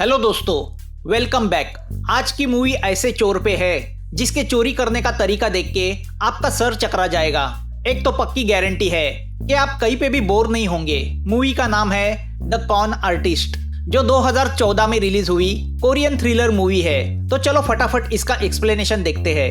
Hello दोस्तों, welcome back. आज की मूवी ऐसे चोर पे है जिसके चोरी करने का तरीका देख के आपका सर चकरा जाएगा। एक तो पक्की गारंटी है कि आप कहीं पे भी बोर नहीं होंगे। मूवी का नाम है द कॉन आर्टिस्ट, जो 2014 में रिलीज हुई कोरियन थ्रिलर मूवी है। तो चलो फटाफट इसका एक्सप्लेनेशन देखते हैं।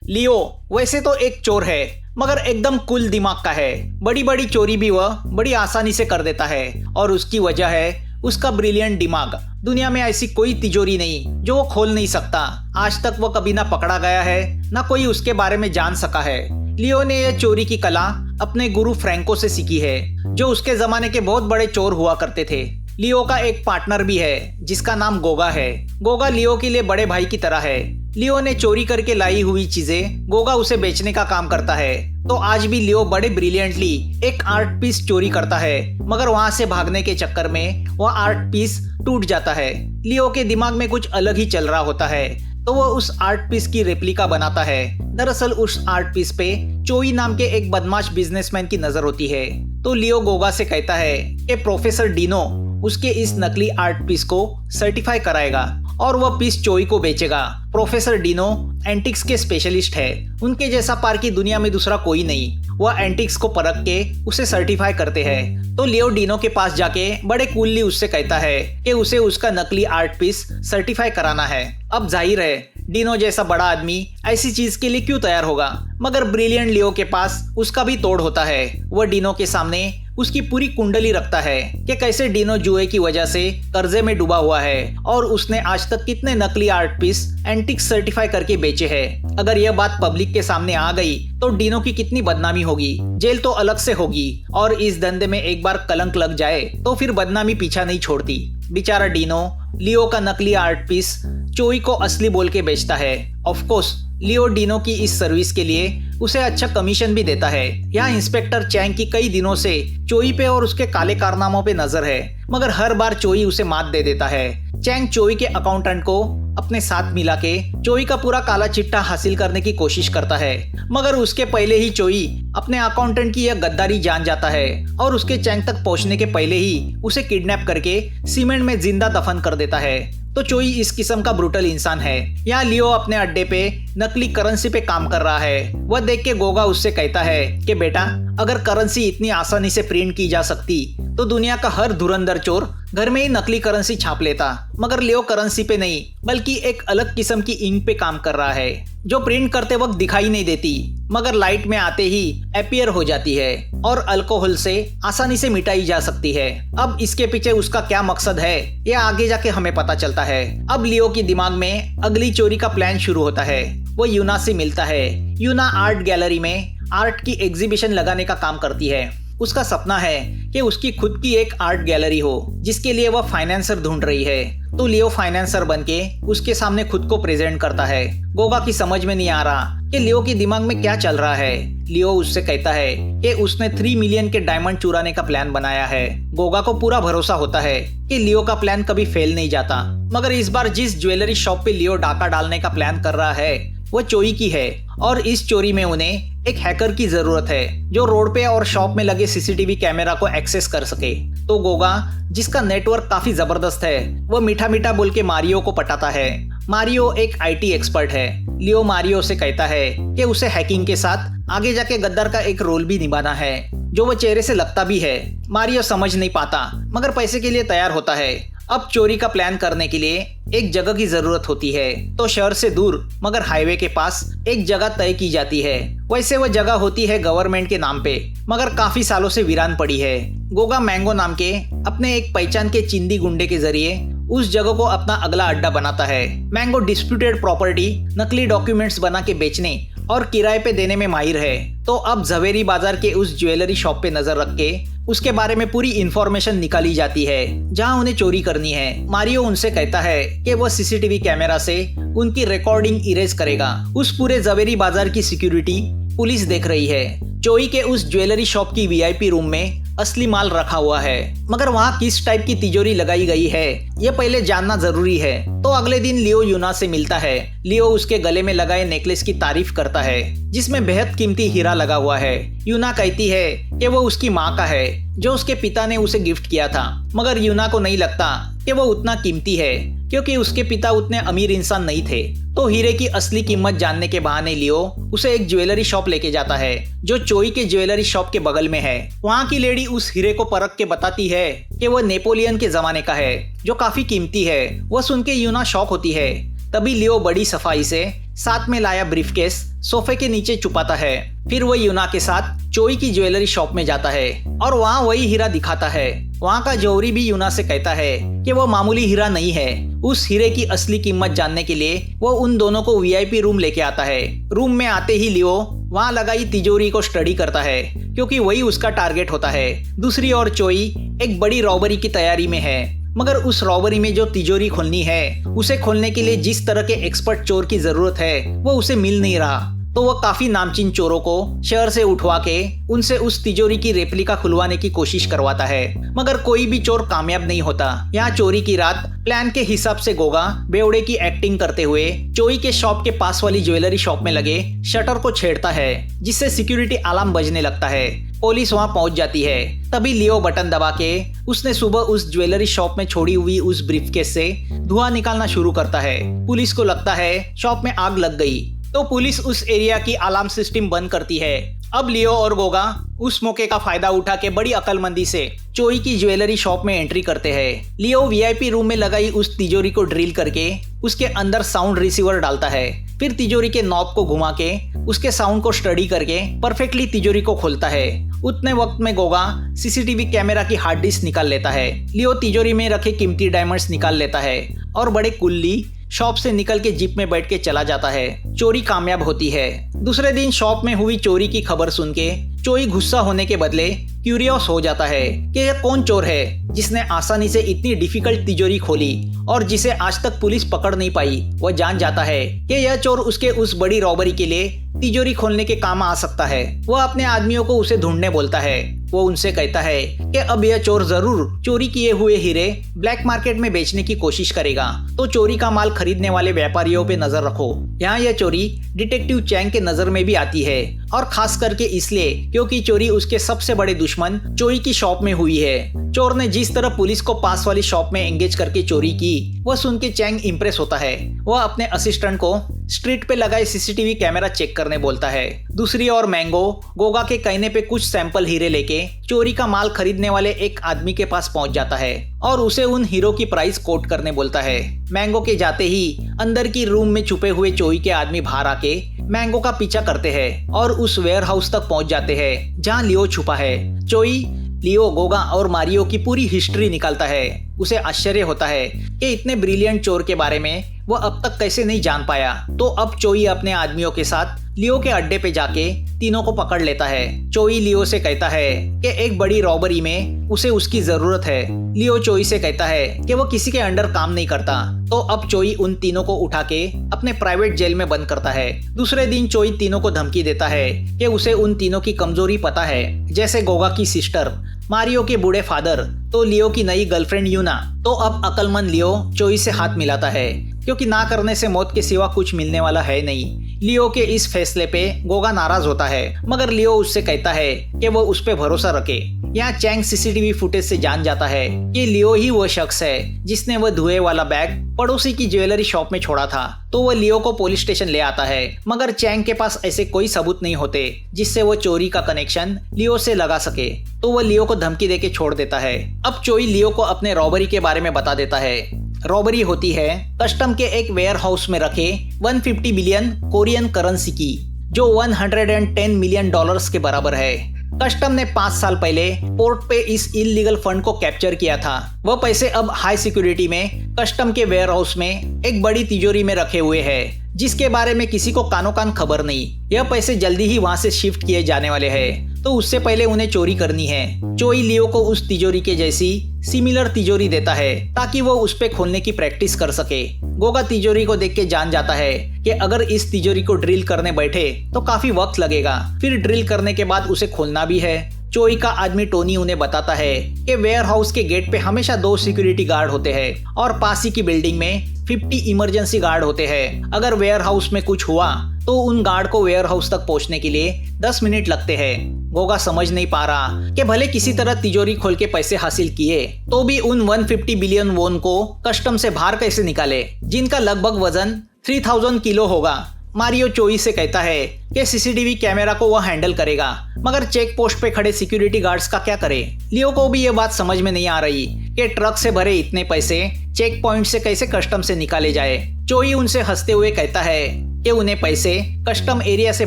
लियो वैसे तो एक चोर है, मगर एकदम कुल दिमाग का है। बड़ी बड़ी चोरी भी वह बड़ी आसानी से कर देता है और उसकी वजह है उसका ब्रिलियंट दिमाग। दुनिया में ऐसी कोई तिजोरी नहीं जो वो खोल नहीं सकता। आज तक वो कभी ना पकड़ा गया है, ना कोई उसके बारे में जान सका है। लियो ने यह चोरी की कला अपने गुरु फ्रैंको से सीखी है, जो उसके जमाने के बहुत बड़े चोर हुआ करते थे। लियो का एक पार्टनर भी है जिसका नाम गोगा है। गोगा लियो के लिए बड़े भाई की तरह है। लियो ने चोरी करके लाई हुई चीजें गोगा उसे बेचने का काम करता है। तो आज भी लियो बड़े ब्रिलियंटली एक आर्ट पीस चोरी करता है, मगर वहां से भागने के चक्कर में वह आर्ट पीस टूट जाता है। लियो के दिमाग में कुछ अलग ही चल रहा होता है, तो वह उस आर्ट पीस की रेप्लिका बनाता है। दरअसल उस आर्ट पीस पे चोई नाम के एक बदमाश बिजनेसमैन की नजर होती है। तो लियो गोगा से कहता है कि प्रोफेसर डिनो उसके इस नकली आर्ट पीस को सर्टिफाई कराएगा और वह पीस चोई को बेचेगा। प्रोफेसर डिनो एंटिक्स के स्पेशलिस्ट है। उनके जैसा पार्की दुनिया में दूसरा कोई नहीं। वह एंटिक्स को परख के उसे सर्टिफाई करते हैं। तो लियो डिनो के पास जाके बड़े कूलली उससे कहता है कि उसे उसका नकली आर्ट पीस सर्टिफाई कराना है। अब जाहिर है डिनो जैसा बड़ा आदमी ऐसी चीज के लिए क्यों तैयार होगा, मगर ब्रिलियंट लियो के पास उसका भी तोड़ होता है। वह डिनो के सामने उसकी पूरी कुंडली रखता है कि कैसे डिनो जुए की वजह से कर्जे में डूबा हुआ है और उसने आज तक कितने नकली आर्ट पीस एंटिक्स सर्टिफाई करके बेचे हैं। अगर यह बात पब्लिक के सामने आ गई तो डिनो की कितनी बदनामी होगी। जेल तो अलग से होगी, और इस धंधे में एक बार कलंक लग जाए तो फिर बदनामी पीछा नहीं छोड़ती। बेचारा डिनो लियो का नकली आर्ट पीस चोई को असली बोल के बेचता है। ऑफ कोर्स लियो डिनो की इस सर्विस के लिए उसे अच्छा कमीशन भी देता है। यहाँ इंस्पेक्टर चैंग की कई दिनों से चोई पे और उसके काले कारनामों पे नजर है, मगर हर बार चोई उसे मात दे देता है। चैंग चोई के अकाउंटेंट को अपने साथ मिला के चोई का पूरा काला चिट्ठा हासिल करने की कोशिश करता है, मगर उसके पहले ही चोई अपने अकाउंटेंट की यह गद्दारी जान जाता है और उसके चैंग तक पहुंचने के पहले ही उसे किडनैप करके सीमेंट में जिंदा दफन कर देता है। तो चोई इस किस्म का ब्रूटल इंसान है। यहाँ लियो अपने अड्डे पे नकली करेंसी पे काम कर रहा है। वह देख के गोगा उससे कहता है कि बेटा, अगर करेंसी इतनी आसानी से प्रिंट की जा सकती तो दुनिया का हर धुरंधर चोर घर में ही नकली करेंसी छाप लेता। मगर लियो करेंसी पे नहीं, बल्कि एक अलग किस्म की इंक पे काम कर रहा है, जो प्रिंट करते वक्त दिखाई नहीं देती, मगर लाइट में आते ही अपीयर हो जाती है और अल्कोहल से आसानी से मिटाई जा सकती है। अब इसके पीछे उसका क्या मकसद है, यह आगे जाके हमें पता चलता है। अब लियो के दिमाग में अगली चोरी का प्लान शुरू होता है। वो यूना से मिलता है। यूना आर्ट गैलरी में आर्ट की एग्जीबिशन लगाने का काम करती है। उसका सपना है कि उसकी खुद की एक आर्ट गैलरी हो, जिसके लिए वह फाइनेंसर ढूंढ रही है। तो लियो फाइनेंसर बनके उसके सामने खुद को प्रेजेंट करता है। गोगा की समझ में नहीं आ रहा कि लियो के दिमाग में क्या चल रहा है। लियो उससे कहता है कि उसने 3 मिलियन के डायमंड चुराने का प्लान बनाया है। गोगा को पूरा भरोसा होता है कि लियो का प्लान कभी फेल नहीं जाता, मगर इस बार जिस ज्वेलरी शॉप पे लियो डाका डालने का प्लान कर रहा है वो चोरी की है, और इस चोरी में उन्हें एक हैकर की जरूरत है जो रोड पे और शॉप में लगे सीसीटीवी कैमरा को एक्सेस कर सके। तो गोगा, जिसका नेटवर्क काफी जबरदस्त है, वो मीठा मीठा बोल के मारियो को पटाता है। मारियो एक आईटी एक्सपर्ट है। लियो मारियो से कहता है कि उसे हैकिंग के साथ आगे जाके गद्दार का एक रोल भी निभाना है, जो वो चेहरे से लगता भी है। मारियो समझ नहीं पाता, मगर पैसे के लिए तैयार होता है। अब चोरी का प्लान करने के लिए एक जगह की जरूरत होती है। तो शहर से दूर मगर हाईवे के पास एक जगह तय की जाती है। वैसे वह जगह होती है गवर्नमेंट के नाम पे, मगर काफी सालों से वीरान पड़ी है। गोगा मैंगो नाम के अपने एक पहचान के चिंदी गुंडे के जरिए उस जगह को अपना अगला अड्डा बनाता है। मैंगो डिस्प्यूटेड प्रॉपर्टी नकली डॉक्यूमेंट्स बना के बेचने और किराए पे देने में माहिर है। तो अब झवेरी बाजार के उस ज्वेलरी शॉप पे नजर रख के उसके बारे में पूरी इंफॉर्मेशन निकाली जाती है जहां उन्हें चोरी करनी है। मारियो उनसे कहता है कि वह सीसीटीवी कैमरा से उनकी रिकॉर्डिंग इरेज करेगा। उस पूरे झवेरी बाजार की सिक्योरिटी पुलिस देख रही है। चोई के उस ज्वेलरी शॉप की वीआईपी रूम में असली माल रखा हुआ है, मगर वहाँ किस टाइप की तिजोरी लगाई गई है ये पहले जानना जरूरी है। तो अगले दिन लियो यूना से मिलता है। लियो उसके गले में लगाए नेकलेस की तारीफ करता है जिसमें बेहद कीमती हीरा लगा हुआ है। यूना कहती है कि वो उसकी माँ का है जो उसके पिता ने उसे गिफ्ट किया था। मगर यूना को नहीं लगता कि वो उतना कीमती है क्योंकि उसके पिता उतने अमीर इंसान नहीं थे। तो हीरे की असली कीमत जानने के बहाने लियो उसे एक ज्वेलरी शॉप लेके जाता है जो चोई के ज्वेलरी शॉप के बगल में है। वहाँ की लेडी उस हीरे को परख के बताती है कि वह नेपोलियन के जमाने का है जो काफी कीमती है। वह सुन के यूना शॉक होती है। तभी लियो बड़ी सफाई से साथ में लाया ब्रीफकेस सोफे के नीचे छुपाता है। फिर वह यूना के साथ चोई की ज्वेलरी शॉप में जाता है और वहाँ वही हीरा दिखाता है। वहाँ का जौहरी भी यूना से कहता है कि वो मामूली हीरा नहीं है। उस हीरे की असली कीमत जानने के लिए वो उन दोनों को वीआईपी रूम लेके आता है। रूम में आते ही लियो वहाँ लगाई तिजोरी को स्टडी करता है क्योंकि वही उसका टारगेट होता है। दूसरी ओर चोई एक बड़ी रॉबरी की तैयारी में है। मगर उस रॉबरी में जो तिजोरी खोलनी है उसे खोलने के लिए जिस तरह के एक्सपर्ट चोर की जरूरत है वो उसे मिल नहीं रहा। तो वह काफी नामचीन चोरों को शहर से उठवा के उनसे उस तिजोरी की रेप्लिका खुलवाने की कोशिश करवाता है। मगर कोई भी चोर कामयाब नहीं होता। यहाँ चोरी की रात प्लान के हिसाब से गोगा बेवड़े की एक्टिंग करते हुए चोई के शॉप के पास वाली ज्वेलरी शॉप में लगे शटर को छेड़ता है जिससे सिक्योरिटी अलार्म बजने लगता है। पुलिस वहां पहुंच जाती है। तभी लियो बटन दबा के उसने सुबह उस ज्वेलरी शॉप में छोड़ी हुई उस ब्रीफकेस से धुआं निकालना शुरू करता है। पुलिस को लगता है शॉप में आग लग गई तो पुलिस उस एरिया की अलार्म सिस्टम बंद करती है। अब लियो और गोगा उस मौके का फायदा उठा के बड़ी अक्लमंदी से चोई की ज्वेलरी शॉप में एंट्री करते हैं। लियो वीआईपी रूम में लगाई उस तिजोरी को ड्रिल करके उसके अंदर साउंड रिसीवर डालता है। फिर तिजोरी के नॉब को घुमा के उसके साउंड को स्टडी करके परफेक्टली तिजोरी को खोलता है। उतने वक्त में गोगा सीसीटीवी कैमरा की हार्ड डिस्क निकाल लेता है। लियो तिजोरी में रखे कीमती डायमंड्स निकाल लेता है और बड़े कुल्ली शॉप से निकल के जीप में बैठ के चला जाता है। चोरी कामयाब होती है। दूसरे दिन शॉप में हुई चोरी की खबर सुन के चोई गुस्सा होने के बदले क्यूरियस हो जाता है कि यह कौन चोर है जिसने आसानी से इतनी डिफिकल्ट तिजोरी खोली और जिसे आज तक पुलिस पकड़ नहीं पाई। वह जान जाता है कि यह चोर उसके उस बड़ी रॉबरी के लिए तिजोरी खोलने के काम आ सकता है। वह अपने आदमियों को उसे ढूंढने बोलता है। वो उनसे कहता है कि अब यह चोर जरूर चोरी किए हुए हीरे ब्लैक मार्केट में बेचने की कोशिश करेगा, तो चोरी का माल खरीदने वाले व्यापारियों पे नजर रखो। यहाँ यह चोरी डिटेक्टिव चैंग के नजर में भी आती है और खास करके इसलिए क्योंकि चोरी उसके सबसे बड़े दुश्मन चोई की शॉप में हुई है। चोर ने जिस तरह पुलिस को पास वाली शॉप में एंगेज करके चोरी की वह सुन के चैंग इम्प्रेस होता है। वह अपने असिस्टेंट को स्ट्रीट पे लगाए सीसीटीवी कैमरा चेक करने बोलता है। दूसरी ओर मैंगो गोगा के कहने पे कुछ सैंपल हीरे लेके चोरी का माल खरीदने वाले एक आदमी के पास पहुंच जाता है और उसे उन हीरो की प्राइस कोट करने बोलता है। मैंगो के जाते ही अंदर की रूम में छुपे हुए चोई के आदमी बाहर आके मैंगो का पीछा करते हैं और उस वेयर हाउस तक पहुंच जाते हैं जहां लियो छुपा है। चोई लियो गोगा और मारियो की पूरी हिस्ट्री निकालता है। उसे आश्चर्य होता है कि इतने ब्रिलियंट चोर के बारे में वह अब तक कैसे नहीं जान पाया। तो अब चोई अपने आदमियों के साथ लियो के अड्डे पे जाके तीनों को पकड़ लेता है। चोई लियो से कहता है कि एक बड़ी रॉबरी में उसे उसकी जरूरत है। लियो चोई से कहता है कि वो किसी के अंडर काम नहीं करता। तो अब चोई उन तीनों को उठा के अपने प्राइवेट जेल में बंद करता है। दूसरे दिन चोई तीनों को धमकी देता है कि उसे उन तीनों की कमजोरी पता है, जैसे गोगा की सिस्टर, मारियो के बूढ़े फादर, तो लियो की नई गर्लफ्रेंड यूना। तो अब अकलमंद लियो चोई से हाथ मिलाता है क्योंकि ना करने से मौत के सिवा कुछ मिलने वाला है नहीं। लियो के इस फैसले पे गोगा नाराज होता है मगर लियो उससे कहता है कि वो उस पे भरोसा रखे। यहाँ चैंग सीसीटीवी फुटेज से जान जाता है कि लियो ही वो शख्स है जिसने वह धुएं वाला बैग पड़ोसी की ज्वेलरी शॉप में छोड़ा था। तो वह लियो को पुलिस स्टेशन ले आता है मगर चैंग के पास ऐसे कोई सबूत नहीं होते जिससे वो चोरी का कनेक्शन लियो से लगा सके। तो वह लियो को धमकी देके छोड़ देता है। अब चोई लियो को अपने रॉबरी के बारे में बता देता है। रॉबरी होती है कस्टम के एक वेयर हाउस में रखे 150 मिलियन कोरियन करेंसी की, जो 110 मिलियन डॉलर्स के बराबर है। कस्टम ने 5 साल पहले पोर्ट पे इस इलीगल फंड को कैप्चर किया था। वह पैसे अब हाई सिक्योरिटी में कस्टम के वेयर हाउस में एक बड़ी तिजोरी में रखे हुए हैं जिसके बारे में किसी को कानो कान खबर नहीं। यह पैसे जल्दी ही वहां से शिफ्ट किए जाने वाले हैं, तो उससे पहले उन्हें चोरी करनी है। चोई लियो को उस तिजोरी के जैसी सिमिलर तिजोरी देता है ताकि वो उस पे खोलने की प्रैक्टिस कर सके। गोगा तिजोरी को देख के जान जाता है कि अगर इस तिजोरी को ड्रिल करने बैठे तो काफी वक्त लगेगा, फिर ड्रिल करने के बाद उसे खोलना भी है। चोई का आदमी टोनी उन्हें बताता है कि वेयर हाउस के गेट पे हमेशा 2 सिक्योरिटी गार्ड होते हैं और पास ही की बिल्डिंग में 50 इमरजेंसी गार्ड होते हैं। अगर वेयर हाउस में कुछ हुआ तो उन गार्ड को वेयर हाउस तक पहुंचने के लिए 10 मिनट लगते हैं। गोगा समझ नहीं पा रहा कि भले किसी तरह तिजोरी खोल के पैसे हासिल किए तो भी उन 150 बिलियन वोन को कस्टम से बाहर कैसे निकाले, जिनका लगभग वजन 3000 किलो होगा। मारियो चोई से कहता है कि सीसीटीवी कैमरा को वह हैंडल करेगा, मगर चेक पोस्ट पे खड़े सिक्योरिटी गार्ड्स का क्या करे। लियो को भी ये बात समझ में नहीं आ रही कि ट्रक से भरे इतने पैसे चेक पॉइंट से कैसे कस्टम से निकाले जाए। चोई उनसे हंसते हुए कहता है कि उन्हें पैसे कस्टम एरिया से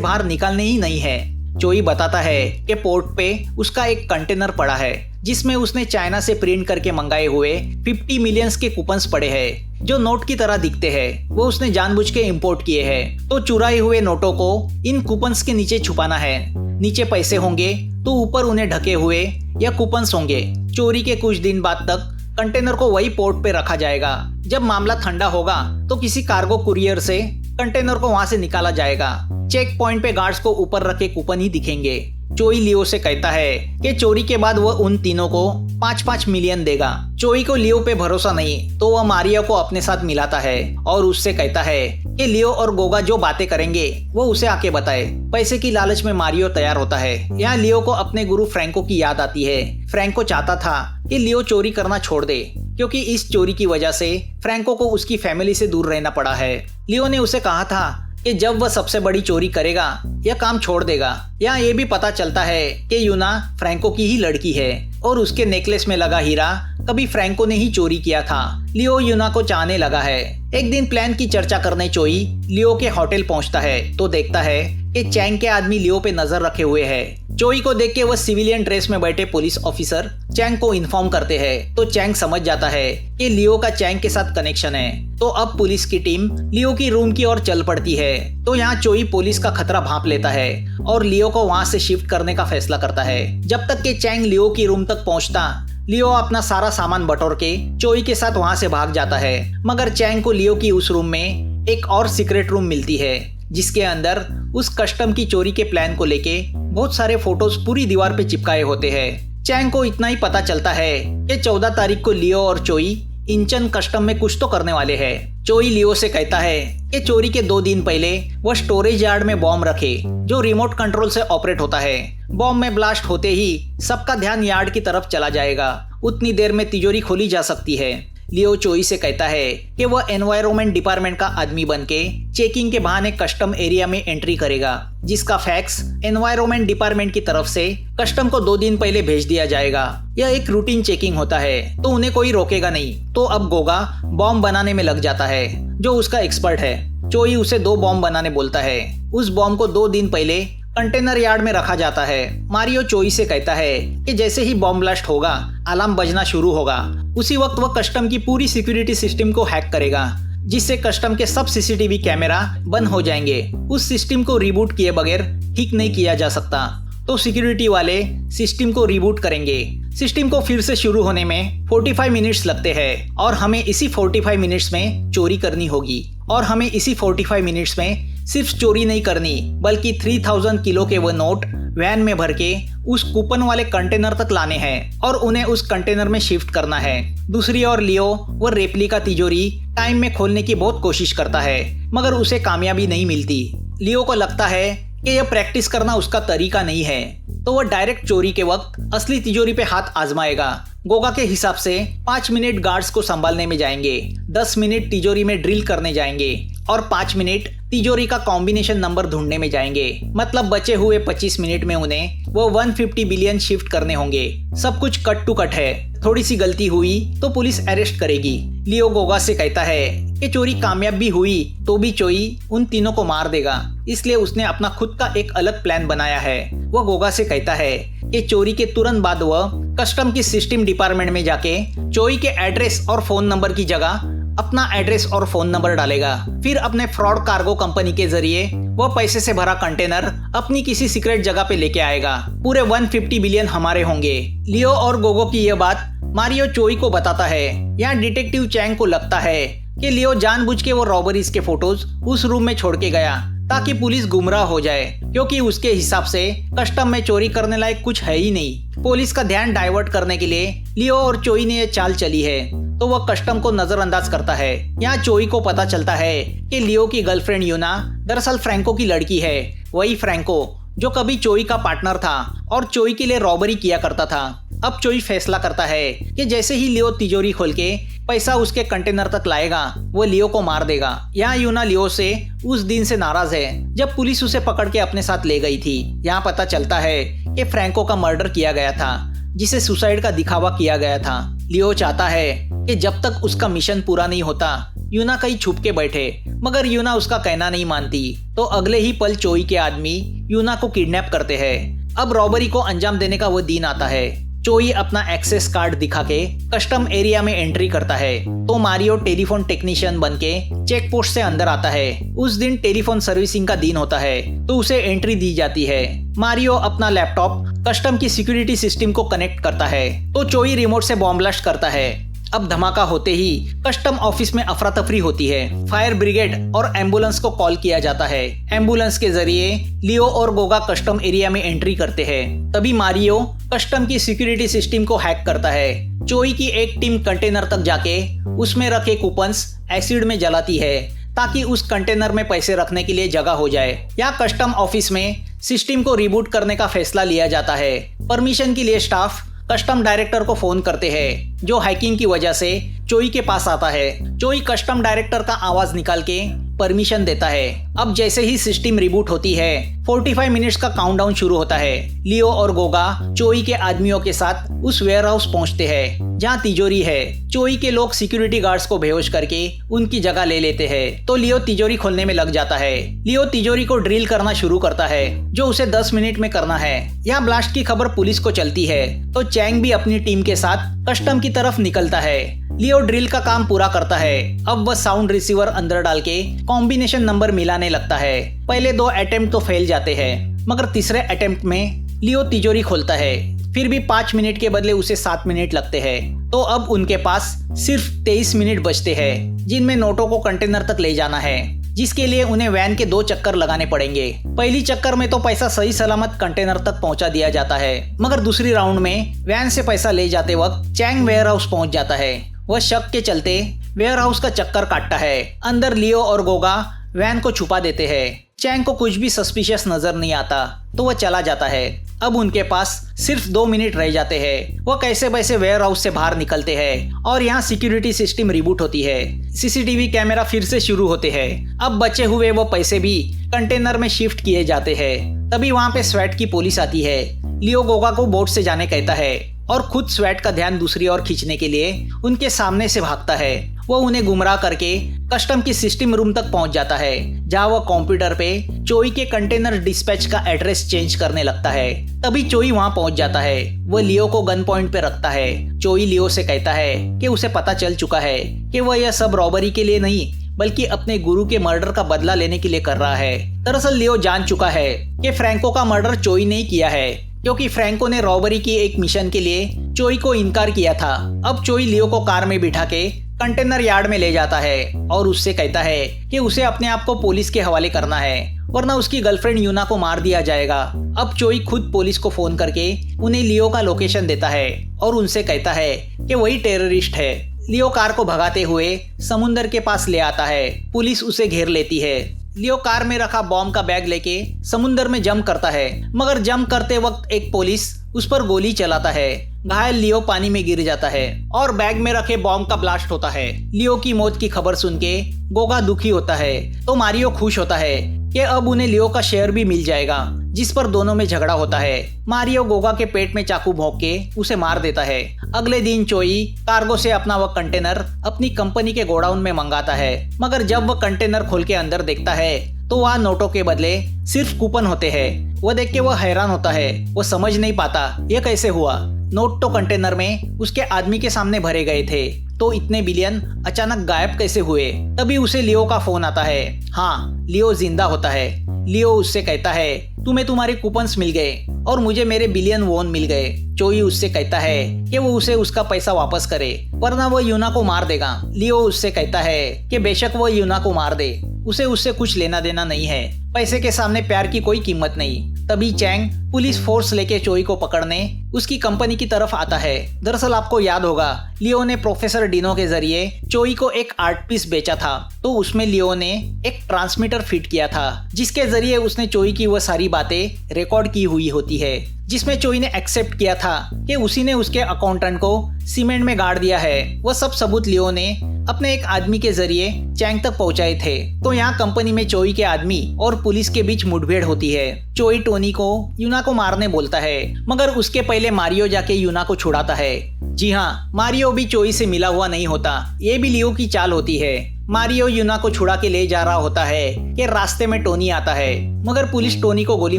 बाहर निकालने ही नहीं है। चोई बताता है कि पोर्ट पे उसका एक कंटेनर पड़ा है जिसमें उसने चाइना से प्रिंट करके मंगाए हुए 50 मिलियंस के कूपन्स पड़े हैं जो नोट की तरह दिखते हैं। वो उसने जानबूझ के इंपोर्ट किए हैं, तो चुराए हुए नोटों को इन कूपन्स के नीचे छुपाना है। नीचे पैसे होंगे तो ऊपर उन्हें ढके हुए या कूपन्स होंगे। चोरी के कुछ दिन बाद तक कंटेनर को वही पोर्ट पे रखा जाएगा। जब मामला ठंडा होगा तो किसी कार्गो कुरियर से कंटेनर को वहां से निकाला जाएगा। चेक पॉइंट पे गार्ड्स को ऊपर रखे कूपन ही दिखेंगे। चोई लियो से कहता है कि चोरी के बाद वह उन तीनों को 5-5 मिलियन देगा। चोई को लियो पे भरोसा नहीं तो वह मारियो को अपने साथ मिलाता है और उससे कहता है कि लियो और गोगा जो बातें करेंगे वो उसे आके बताए। पैसे की लालच में मारियो तैयार होता है। यहाँ लियो को अपने गुरु फ्रैंको की याद आती है। फ्रैंको चाहता था कि लियो चोरी करना छोड़ दे, क्योंकि इस चोरी की वजह से फ्रैंको को उसकी फैमिली से दूर रहना पड़ा है। लियो ने उसे कहा था कि जब वह सबसे बड़ी चोरी करेगा यह काम छोड़ देगा। यहाँ ये भी पता चलता है कि यूना फ्रैंको की ही लड़की है और उसके नेकलेस में लगा हीरा कभी फ्रैंको ने ही चोरी किया था। लियो यूना को चाहने लगा है। एक दिन प्लान की चर्चा करने चोई लियो के होटल पहुंचता है तो देखता है कि चैंग के आदमी लियो पे नजर रखे हुए हैं। चोई को देख के वह सिविलियन ड्रेस में बैठे पुलिस ऑफिसर चैंग को इन्फॉर्म करते हैं, तो चैंग समझ जाता है कि लियो का चैंग के साथ कनेक्शन है। तो अब पुलिस की टीम लियो की रूम की ओर चल पड़ती है। तो यहाँ चोई पुलिस का खतरा भांप लेता है और लियो को वहां से शिफ्ट करने का फैसला करता है। जब तक कि चैंग लियो की रूम तक पहुंचता, लियो अपना सारा सामान बटोर के चोई के साथ वहां से भाग जाता है। मगर चैंग को लियो की उस रूम में एक और सीक्रेट रूम मिलती है जिसके अंदर उस कस्टम की चोरी के प्लान को लेके बहुत सारे फोटोज पूरी दीवार पे चिपकाए होते हैं। चैंग को इतना ही पता चलता है कि 14 तारीख को लियो और चोई इंचन कस्टम में कुछ तो करने वाले हैं। चोई लियो से कहता है कि चोरी के 2 दिन पहले वह स्टोरेज यार्ड में बॉम्ब रखे जो रिमोट कंट्रोल से ऑपरेट होता है। बॉम्ब में ब्लास्ट होते ही सबका ध्यान यार्ड की तरफ चला जाएगा। उतनी देर में तिजोरी खोली जा सकती है। लियो चोई से कहता है कि वह एनवायरनमेंट डिपार्टमेंट का आदमी बनके चेकिंग के बहाने कस्टम एरिया में एंट्री करेगा, जिसका फैक्स एनवायरनमेंट डिपार्टमेंट की तरफ से कस्टम को 2 दिन पहले भेज दिया जाएगा। यह एक रूटीन चेकिंग होता है तो उन्हें कोई रोकेगा नहीं। तो अब गोगा बॉम्ब बनाने में लग जाता है, जो उसका एक्सपर्ट है। चोई उसे 2 बॉम्ब बनाने बोलता है। उस बॉम्ब को 2 दिन पहले कंटेनर यार्ड में रखा जाता है। मारियो चोई से कहता है कि जैसे ही बॉम्ब ब्लास्ट होगा अलार्म बजना शुरू होगा। उसी वक्त वह कस्टम की पूरी सिक्योरिटी सिस्टम को हैक करेगा, जिससे कस्टम के सब सीसीटीवी कैमरा बंद हो जाएंगे। उस सिस्टम को रिबूट किए बगैर ठीक नहीं किया जा सकता। तो सिक्योरिटी वाले सिस्टम को रिबूट करेंगे। सिस्टम को फिर से शुरू होने में 45 मिनट्स लगते हैं और हमें इसी 45 मिनट्स में चोरी करनी होगी। और हमें इसी 45 मिनट्स में सिर्फ चोरी नहीं करनी, बल्कि 3000 किलो के वो नोट वैन में भर के उस कूपन वाले कंटेनर तक लाने हैं और उन्हें उस कंटेनर में शिफ्ट करना है। दूसरी ओर लियो वो रेप्लिका तिजोरी टाइम में खोलने की बहुत कोशिश करता है, मगर उसे कामयाबी नहीं मिलती। लियो को लगता है कि यह प्रैक्टिस करना उसका तरीका नहीं है, तो वह डायरेक्ट चोरी के वक्त असली तिजोरी पे हाथ आजमाएगा। गोगा के हिसाब से 5 मिनट गार्ड्स को संभालने में जाएंगे, 10 मिनट तिजोरी में ड्रिल करने जाएंगे और 5 मिनट तिजोरी का कॉम्बिनेशन नंबर ढूंढने में जाएंगे। मतलब बचे हुए 25 मिनट में उन्हें वो 150 बिलियन शिफ्ट करने होंगे। सब कुछ कट टू कट है। थोड़ी सी गलती हुई तो पुलिस अरेस्ट करेगी। लियो गोगा से कहता है कि चोरी कामयाब भी हुई तो भी चोई उन तीनों को मार देगा, इसलिए उसने अपना खुद का एक अलग प्लान बनाया है। वह गोगा से कहता है कि चोरी के तुरंत बाद वह कस्टम की सिस्टम डिपार्टमेंट में जाके चोरी के एड्रेस और फोन नंबर की जगह अपना एड्रेस और फोन नंबर डालेगा। फिर अपने फ्रॉड कार्गो कंपनी के जरिए वह पैसे से भरा कंटेनर अपनी किसी सीक्रेट जगह पे लेके आएगा। पूरे 150 बिलियन हमारे होंगे। लियो और गोगो की यह बात मारियो चोई को बताता है। यहाँ डिटेक्टिव चैंग को लगता है कि लियो जानबूझ के वो रॉबरीज के फोटोज उस रूम में छोड़ के गया ताकि पुलिस गुमराह हो जाए, क्योंकि उसके हिसाब से कस्टम में चोरी करने लायक कुछ है ही नहीं। पुलिस का ध्यान डाइवर्ट करने के लिए लियो और चोई ने यह चाल चली है, तो वह कस्टम को नजरअंदाज करता है। यहाँ चोई को पता चलता है कि लियो की गर्लफ्रेंड यूना दरअसल फ्रैंको की लड़की है। वही फ्रैंको जो कभी चोई का पार्टनर था और चोई के लिए रॉबरी किया करता था। अब चोई फैसला करता है कि जैसे ही लियो तिजोरी खोल के पैसा उसके कंटेनर तक लाएगा वो लियो को मार देगा। यहाँ यूना लियो से उस दिन से नाराज है जब पुलिस उसे पकड़ के अपने साथ ले गई थी। यहाँ पता चलता है कि फ्रैंको का मर्डर किया गया था जिसे सुसाइड का दिखावा किया गया था। लियो चाहता है कि जब तक उसका मिशन पूरा नहीं होता यूना कहीं छुप के बैठे, मगर यूना उसका कहना नहीं मानती। तो अगले ही पल चोई के आदमी यूना को किडनैप करते हैं। अब रॉबरी को अंजाम देने का वो दिन आता है। चोई अपना एक्सेस कार्ड दिखा के कस्टम एरिया में एंट्री करता है तो मारियो टेलीफोन टेक्नीशियन बन के चेक पोस्ट से अंदर आता है। उस दिन टेलीफोन सर्विसिंग का दिन होता है तो उसे एंट्री दी जाती है। मारियो अपना लैपटॉप कस्टम की सिक्योरिटी सिस्टम को कनेक्ट करता है तो चोई रिमोट से बॉम्ब ब्लास्ट करता है। अब धमाका होते ही कस्टम ऑफिस में अफरा तफरी होती है। फायर ब्रिगेड और एम्बुलेंस को कॉल किया जाता है। एम्बुलेंस के जरिए लियो और गोगा कस्टम एरिया में एंट्री करते हैं। तभी मारियो कस्टम की सिक्योरिटी सिस्टम को हैक करता है। चोई की एक टीम कंटेनर तक जाके उसमें रखे कूपन्स एसिड में जलाती है ताकि उस कंटेनर में पैसे रखने के लिए जगह हो जाए। या कस्टम ऑफिस में सिस्टम को रिबूट करने का फैसला लिया जाता है। परमिशन के लिए स्टाफ कस्टम डायरेक्टर को फोन करते हैं जो हैकिंग की वजह से चोई के पास आता है। चोई कस्टम डायरेक्टर का आवाज निकाल के परमिशन देता है। अब जैसे ही सिस्टम रिबूट होती है 45 मिनट्स का काउंटडाउन शुरू होता है। लियो और गोगा चोई के आदमियों के साथ उस वेयरहाउस पहुंचते हैं जहां तिजोरी है। चोई के लोग सिक्योरिटी गार्ड्स को बेहोश करके उनकी जगह ले लेते हैं तो लियो तिजोरी खोलने में लग जाता है। लियो तिजोरी को ड्रिल करना शुरू करता है जो उसे 10 मिनट में करना है। यहाँ ब्लास्ट की खबर पुलिस को चलती है तो चैंग भी अपनी टीम के साथ कस्टम की तरफ निकलता है। लियो ड्रिल का काम पूरा करता है। अब वह साउंड रिसीवर अंदर डाल के कॉम्बिनेशन नंबर मिलाने लगता है। पहले 2 अटेम्प्ट तो फेल जाते हैं मगर तीसरे अटेम्प्ट में लियो तिजोरी खोलता है। फिर भी 5 मिनट के बदले उसे 7 मिनट लगते हैं। तो अब उनके पास सिर्फ 23 मिनट बचते हैं जिनमें नोटों को कंटेनर तक ले जाना है, जिसके लिए उन्हें वैन के 2 चक्कर लगाने पड़ेंगे। पहली चक्कर में तो पैसा सही सलामत कंटेनर तक पहुंचा दिया जाता है, मगर दूसरी राउंड में वैन से पैसा ले जाते वक्त चैंग वेयर हाउस पहुंच जाता है। वह शक के चलते वेयर हाउस का चक्कर काटता है। अंदर लियो और गोगा वैन को छुपा देते हैं। चैंग को कुछ भी सस्पिशियस नजर नहीं आता तो वह चला जाता है। अब उनके पास सिर्फ 2 मिनट रह जाते हैं। वह कैसे वैसे वेयर हाउस से बाहर निकलते हैं और यहाँ सिक्योरिटी सिस्टम रिबूट होती है। सीसीटीवी कैमरा फिर से शुरू होते हैं। अब बचे हुए वो पैसे भी कंटेनर में शिफ्ट किए जाते हैं। तभी वहाँ पे स्वैट की पुलिस आती है। लियो गोगा को बोट से जाने कहता है और खुद स्वैट का ध्यान दूसरी ओर खींचने के लिए उनके सामने से भागता है। वो उन्हें गुमराह करके कस्टम की सिस्टम रूम तक पहुंच जाता है जहां वह कंप्यूटर पे चोई के कंटेनर डिस्पैच का एड्रेस चेंज करने लगता है। तभी चोई वहां पहुंच जाता है। वह लियो को गन पॉइंट पे रखता है। चोई लियो से कहता है कि उसे पता चल चुका है कि वह यह सब रॉबरी के लिए नहीं बल्कि अपने गुरु के मर्डर का बदला लेने के लिए कर रहा है। दरअसल लियो जान चुका है कि फ्रैंको का मर्डर चोई ने किया है क्योंकि फ्रैंको ने रॉबरी की एक मिशन के लिए चोई को इनकार किया था। अब चोई लियो को कार में बिठा के कंटेनर यार्ड में ले जाता है और उससे कहता है कि उसे अपने आप को पुलिस के हवाले करना है वरना उसकी गर्लफ्रेंड यूना को मार दिया जाएगा। अब चोई खुद पुलिस को फोन करके उन्हें लियो का लोकेशन देता है और उनसे कहता है कि वही टेररिस्ट है। लियो कार को भगाते हुए समुंदर के पास ले आता है। पुलिस उसे घेर लेती है। लियो कार में रखा बॉम्ब का बैग लेके समुंदर में जंप करता है मगर जंप करते वक्त एक पुलिस उस पर गोली चलाता है। घायल लियो पानी में गिर जाता है और बैग में रखे बॉम्ब का ब्लास्ट होता है। लियो की मौत की खबर सुन के गोगा दुखी होता है तो मारियो खुश होता है कि अब उन्हें लियो का शेयर भी मिल जाएगा, जिस पर दोनों में झगड़ा होता है। मारियो गोगा के पेट में चाकू भोंक के उसे मार देता है। अगले दिन चोई कार्गो से अपना वह कंटेनर अपनी कंपनी के गोडाउन में मंगाता है मगर जब वह कंटेनर खोल के अंदर देखता है तो वहाँ नोटों के बदले सिर्फ कूपन होते हैं। वह देख के वह हैरान होता है। वो समझ नहीं पाता यह कैसे हुआ। नोट तो कंटेनर में उसके आदमी के सामने भरे गए थे तो इतने बिलियन अचानक गायब कैसे हुए। तभी उसे लियो का फोन आता है। हाँ, लियो जिंदा होता है। लियो उससे कहता है तुम्हें तुम्हारे कूपन्स मिल गए और मुझे मेरे बिलियन वोन मिल गए। चोई उससे कहता है कि वो उसे उसका पैसा वापस करे वरना वो यूना को मार देगा। लियो उससे कहता है कि बेशक वो यूना को मार दे, उसे उससे कुछ लेना देना नहीं है। पैसे के सामने प्यार की कोई कीमत नहीं। तभी चैंग पुलिस फोर्स लेके चोई को पकड़ने उसकी कंपनी की तरफ आता है। दरअसल आपको याद होगा, लियो ने प्रोफेसर डिनो के जरिए चोई को एक आर्ट पीस बेचा था, तो उसमें लियो ने एक ट्रांसमीटर फिट किया था जिसके जरिए उसने चोई की वह सारी बातें रिकॉर्ड की हुई होती है, जिसमें चोई ने एक्सेप्ट किया था कि उसी ने उसके अकाउंटेंट को सीमेंट में गाड़ दिया है। वह सब सबूत लियो ने अपने एक आदमी के जरिए चैंग तक पहुंचाए थे। तो यहाँ कंपनी में चोई के आदमी और पुलिस के बीच मुठभेड़ होती है। चोई टोनी को यूना को मारने बोलता है, मगर उसके पहले मारियो जाके यूना को छुड़ाता है। जी हाँ, मारियो भी चोई से मिला हुआ नहीं होता, ये भी लियो की चाल होती है। मारियो यूना को छुड़ा के ले जा रहा होता है कि रास्ते में टोनी आता है, मगर पुलिस टोनी को गोली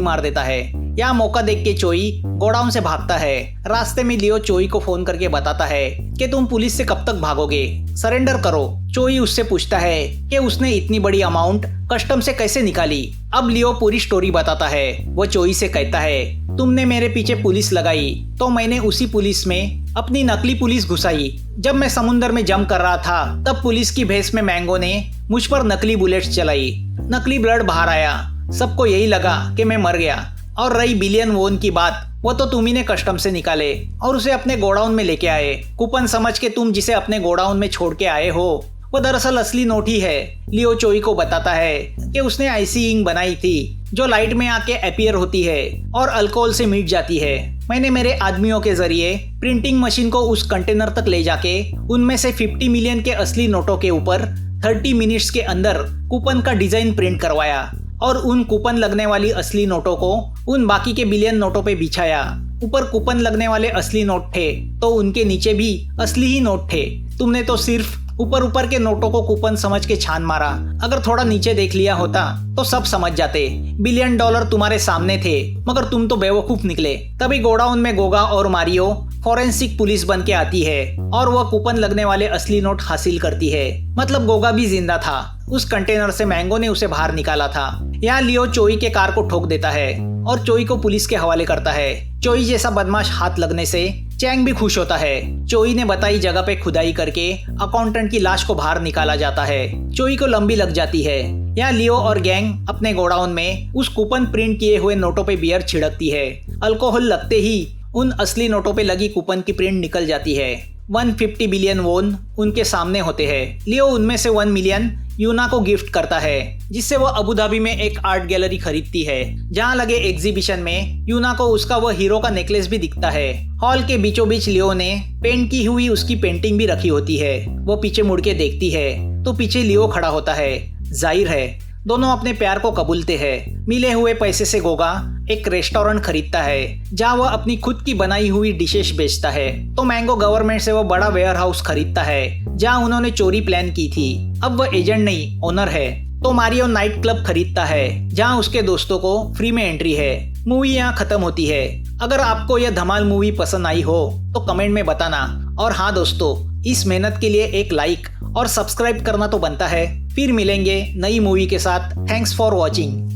मार देता है। यहाँ मौका देख के चोई गोडाउन से भागता है। रास्ते में लियो चोई को फोन करके बताता है कि तुम पुलिस से कब तक भागोगे, सरेंडर करो। चोई उससे पूछता है कि उसने इतनी बड़ी अमाउंट कस्टम से कैसे निकाली। अब लियो पूरी स्टोरी बताता है। वो चोई से कहता है, तुमने मेरे पीछे पुलिस लगाई तो मैंने उसी पुलिस में अपनी नकली पुलिस घुसाई। जब मैं समुंदर में जंप कर रहा था तब पुलिस की भेस में मैंगो ने मुझ पर नकली बुलेट्स चलाई, नकली ब्लड बाहर आया। सबको यही लगा कि मैं मर गया। और रही बिलियन वोन की बात, वो तो तुम ही ने कस्टम से निकाले और उसे अपने गोडाउन में लेके आए। कूपन समझ के तुम जिसे अपने गोडाउन में छोड़ के आए हो वो दरअसल असली नोट ही है। लियो चोई को बताता है कि उसने ऐसी इंक बनाई थी जो लाइट में आके अपीयर होती है और अल्कोहल से मिट जाती है। मैंने मेरे आदमियों के जरिए प्रिंटिंग मशीन को उस कंटेनर तक ले जाके उनमें से 50 मिलियन के असली नोटों के ऊपर 30 मिनट्स के अंदर कूपन का डिजाइन प्रिंट करवाया और उन कूपन लगने वाली असली नोटों को उन बाकी के बिलियन नोटों पे बिछाया। ऊपर कूपन लगने वाले असली नोट थे तो उनके नीचे भी असली ही नोट थे। तुमने तो सिर्फ ऊपर ऊपर के नोटों को कूपन समझ के छान मारा। अगर थोड़ा नीचे देख लिया होता तो सब समझ जाते। बिलियन डॉलर तुम्हारे सामने थे मगर तुम तो बेवकूफ निकले। तभी गोडाउन में गोगा और मारियो फॉरेंसिक पुलिस बन के आती है और वह कूपन लगने वाले असली नोट हासिल करती है। मतलब गोगा भी जिंदा था। उस कंटेनर से मैंगो ने उसे बाहर निकाला था। यहाँ लियो चोई के कार को ठोक देता है और चोई को पुलिस के हवाले करता है। चोई जैसा बदमाश हाथ लगने से चैंग भी खुश होता है। चोई ने बताई जगह पे खुदाई करके अकाउंटेंट की लाश को बाहर निकाला जाता है। चोई को लंबी लग जाती है। यहाँ लियो और गैंग अपने गोडाउन में उस कूपन प्रिंट किए हुए नोटों पे बियर छिड़कती है। अल्कोहल लगते ही उन असली नोटों पे लगी कूपन की प्रिंट निकल जाती है। 150 बिलियन वोन उनके सामने होते हैं। लियो उनमें से 1 मिलियन यूना को गिफ्ट करता है, जिससे वो अबू धाबी में एक आर्ट गैलरी खरीदती है। जहाँ लगे एग्जीबिशन में यूना को उसका वह हीरो का नेकलेस भी दिखता है। हॉल के बीचों बीच लियो ने पेंट की हुई उसकी पेंटिंग भी रखी होती है। वो पीछे मुड़ के देखती है तो पीछे लियो खड़ा होता है। जाहिर है दोनों अपने प्यार को कबूलते हैं। मिले हुए पैसे से गोगा एक रेस्टोरेंट खरीदता है जहाँ वह अपनी खुद की बनाई हुई डिशेस बेचता है। तो मैंगो गवर्नमेंट से वो बड़ा वेयर हाउस खरीदता है जहाँ उन्होंने चोरी प्लान की थी। अब वह एजेंट नहीं ओनर है। तो मारियो नाइट क्लब खरीदता है जहाँ उसके दोस्तों को फ्री में एंट्री है। मूवी यहाँ खत्म होती है। अगर आपको यह धमाल मूवी पसंद आई हो तो कमेंट में बताना। और हाँ दोस्तों, इस मेहनत के लिए एक लाइक और सब्सक्राइब करना तो बनता है। फिर मिलेंगे नई मूवी के साथ। Thanks for watching.